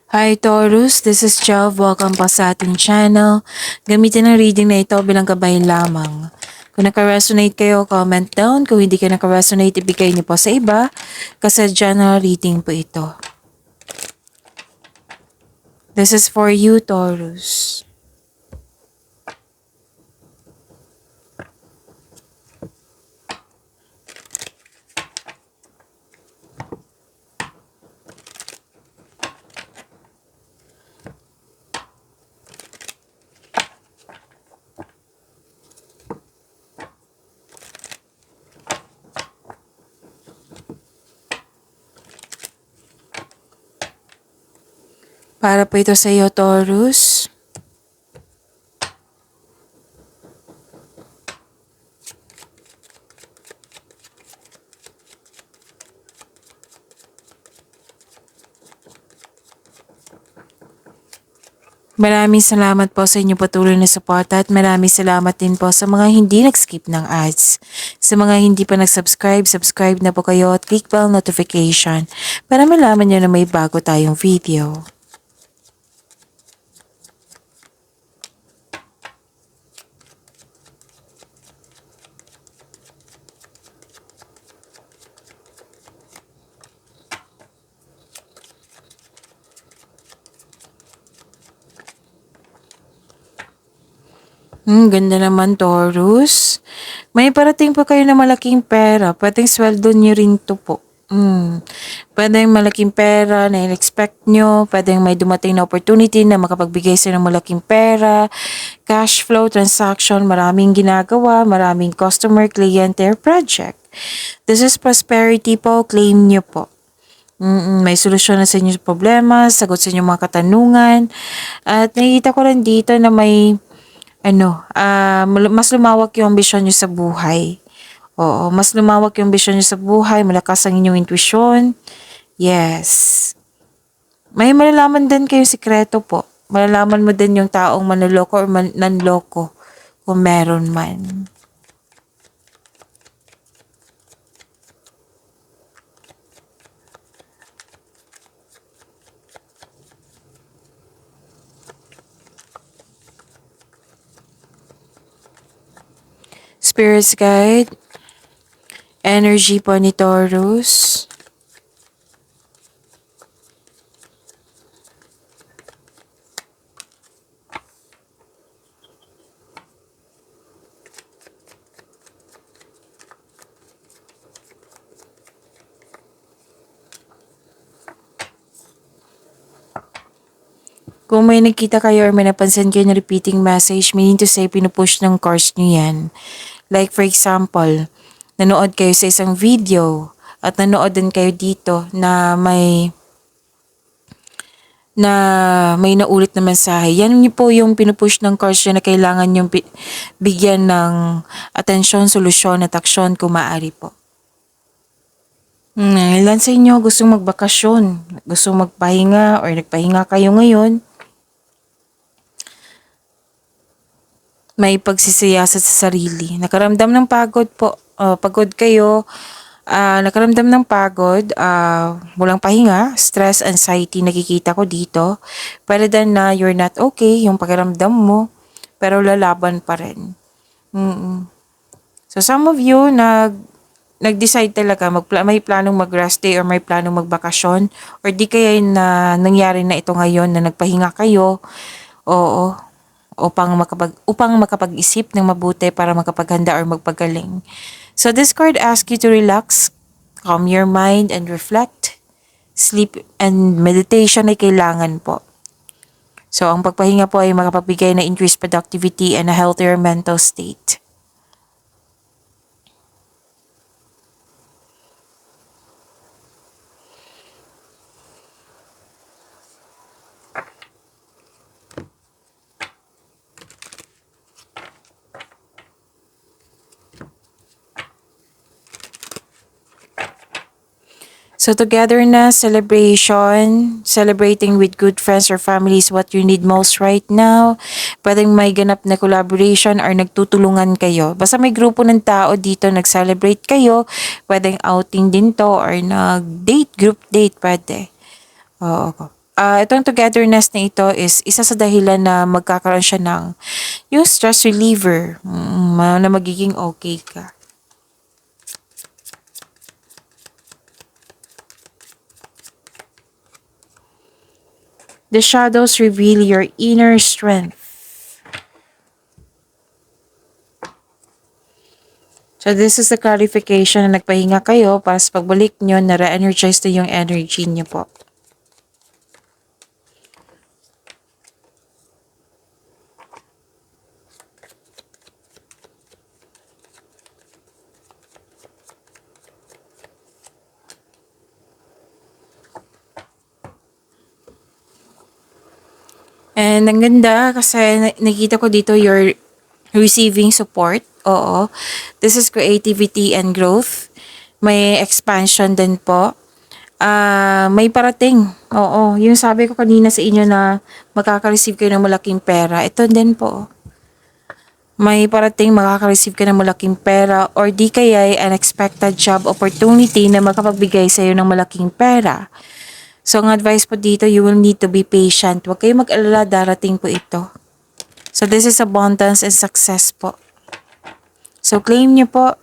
Hi Taurus, this is Jav. Welcome pa sa ating channel. Gamitin ang reading na ito bilang gabay lamang. Kung naka-resonate kayo, comment down. Kung hindi kayo naka-resonate, ibigay niyo po sa iba kasi general reading po ito. This is for you, Taurus. Para po ito sa iyo, Taurus. Maraming salamat po sa inyong patuloy na suporta at maraming salamat din po sa mga hindi nag-skip ng ads. Sa mga hindi pa nag-subscribe, subscribe na po kayo at click bell notification para malaman nyo na may bago tayong video. Ganda naman, Taurus. May parating pa kayo na malaking pera. Pwedeng sweldo nyo rin to po. Pwedeng malaking pera na in-expect nyo. Pwedeng may dumating na opportunity na makapagbigay sa ng malaking pera. Cash flow, transaction, maraming ginagawa, maraming customer, client, or project. This is prosperity po. Claim nyo po. May solusyon na sa inyong problema, sagot sa inyong mga katanungan. At nakikita ko rin dito na may mas lumawak yung ambisyon nyo sa buhay. Oo, mas lumawak yung ambisyon nyo sa buhay, malakas ang inyong intuition. Yes. May malalaman din kayong sikreto po. Malalaman mo din yung taong manloloko or nanloko kung meron man. Spirits guide, energy po ni Taurus. Kung may nakita kayo or may napansin kayo na repeating message, meaning to say, pinupush ng cards nyo yan. Like for example, nanood kayo sa isang video at nanood din kayo dito na may naulit na mensahe. Yan po yung pinupush ng cards na kailangan yung bigyan ng atensyon, solusyon at aksyon kung maaari po. Ilan sa inyo gustong magbakasyon, gustong magpahinga or nagpahinga kayo ngayon, may pagsisiyasat sa sarili. Nakaramdam ng pagod po. Pagod kayo. Nakaramdam ng pagod. Walang pahinga. Stress, anxiety. Nakikita ko dito. Pwede din na you're not okay. Yung pakiramdam mo. Pero lalaban pa rin. So some of you nag-decide talaga. May planong mag-rest day or may planong magbakasyon. Or di kaya na nangyari na ito ngayon na nagpahinga kayo. Oo. Upang makapag-isip ng mabuti para makapaghanda or magpagaling. So this card asks you to relax, calm your mind and reflect. Sleep and meditation ay kailangan po. So ang pagpahinga po ay makapagbigay na increased productivity and a healthier mental state. So togetherness, celebration, celebrating with good friends or family is what you need most right now. Pwedeng may ganap na collaboration or nagtutulungan kayo. Basta may grupo ng tao dito, nag-celebrate kayo. Pwedeng outing din to or nag-date, group date, pwede. Oo. Itong togetherness na ito is isa sa dahilan na magkakaroon siya ng yung stress reliever na magiging okay ka. The shadows reveal your inner strength. So this is the clarification na nagpahinga kayo para sa pagbalik nyo na re-energize na yung energy nyo po. And ang ganda kasi nakita ko dito you're receiving support. Oo. This is creativity and growth. May expansion din po. May parating. Oo. Yung sabi ko kanina sa inyo na makaka-receive kayo ng malaking pera. Ito din po. May parating makaka-receive ka ng malaking pera or di kaya unexpected job opportunity na makapagbigay sa iyo ng malaking pera. So, ang advice po dito, you will need to be patient. Huwag kayo mag-alala, darating po ito. So, this is abundance and success po. So, claim nyo po.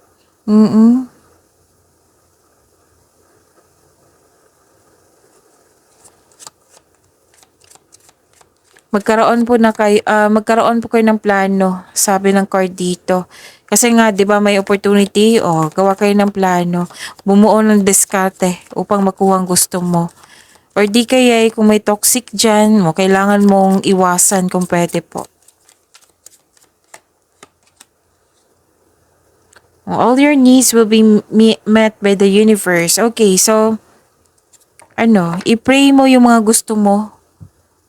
Magkaroon po kayo ng plano, sabi ng card dito. Kasi nga, 'di ba, may opportunity, gawa kayo ng plano, bumuo ng diskarte upang makuha ang gusto mo. Or di kaya kung may toxic dyan, kailangan mong iwasan kung pwede po. All your needs will be met by the universe. Okay, so, i-pray mo yung mga gusto mo.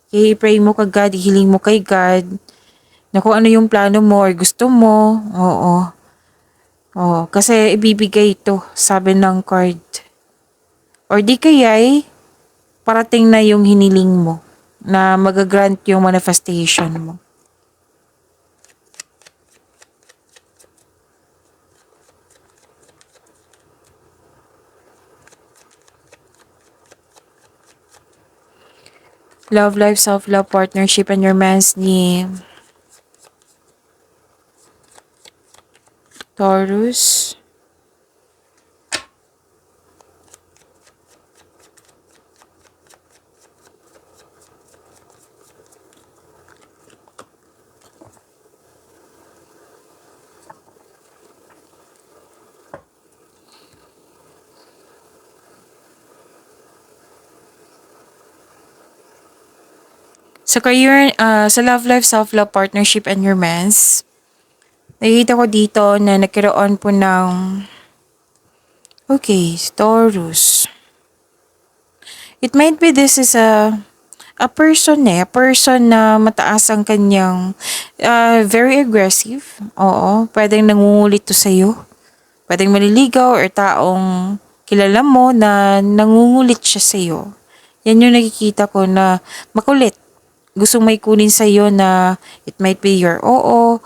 Okay, i-pray mo kay God, i-healing mo kay God, na kung ano yung plano mo or gusto mo. Oo. Kasi ibibigay ito, sabi ng card. Or di kaya parating na yung hiniling mo na magagrant yung manifestation mo. Love life, self-love, partnership, and your man's name. Taurus. Sa career, sa love life, self-love, partnership, and romance, nakikita ko dito na nagkaroon po ng, okay, Taurus. It might be this is a person na mataas ang kanyang, very aggressive. Oo, pwedeng nangungulit to sa'yo. Pwedeng maliligaw or taong kilala mo na nangungulit siya sa'yo. Yan yung nakikita ko na makulit. Gustong may kunin sa iyo na it might be your oo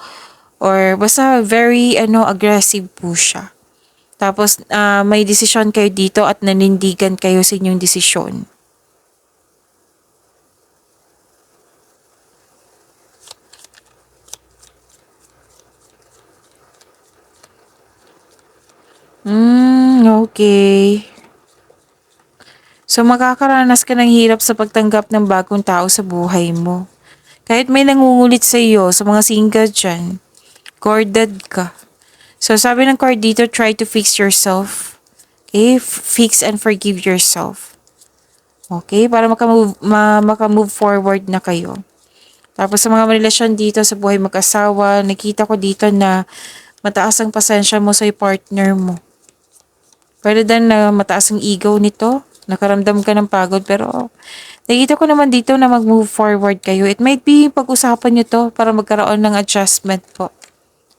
or basta very aggressive po siya. Tapos may desisyon kayo dito at nanindigan kayo sa inyong desisyon. Okay. So makakaranas ka ng hirap sa pagtanggap ng bagong tao sa buhay mo. Kahit may nangungulit sa iyo, sa mga single dyan, corded ka. So sabi ng card dito, try to fix yourself. Okay? Fix and forgive yourself. Okay? Para makamove forward na kayo. Tapos sa mga relasyon dito sa buhay mag-asawa, nakita ko dito na mataas ang pasensya mo sa partner mo. Pwede din na mataas ang ego nito. Nakaramdam ka ng pagod pero nakita ko naman dito na mag-move forward kayo. It might be pag-usapan nyo to para magkaroon ng adjustment po.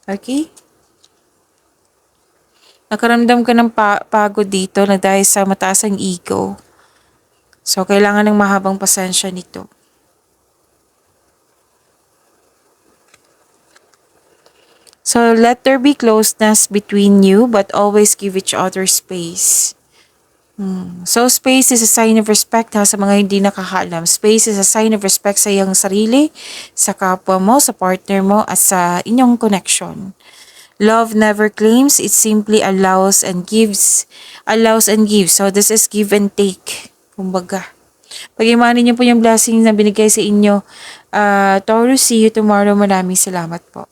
Okay? Nakaramdam ka ng pagod dito na dahil sa mataas ang ego. So, kailangan ng mahabang pasensya nito. So, let there be closeness between you but always give each other space. So, space is a sign of respect ha, sa mga hindi nakakaalam. Space is a sign of respect sa iyong sarili, sa kapwa mo, sa partner mo, at sa inyong connection. Love never claims, it simply allows and gives. Allows and gives. So, this is give and take. Kumbaga. Pag-imanin niyo po yung blessing na binigay sa inyo. Taurus, see you tomorrow. Maraming salamat po.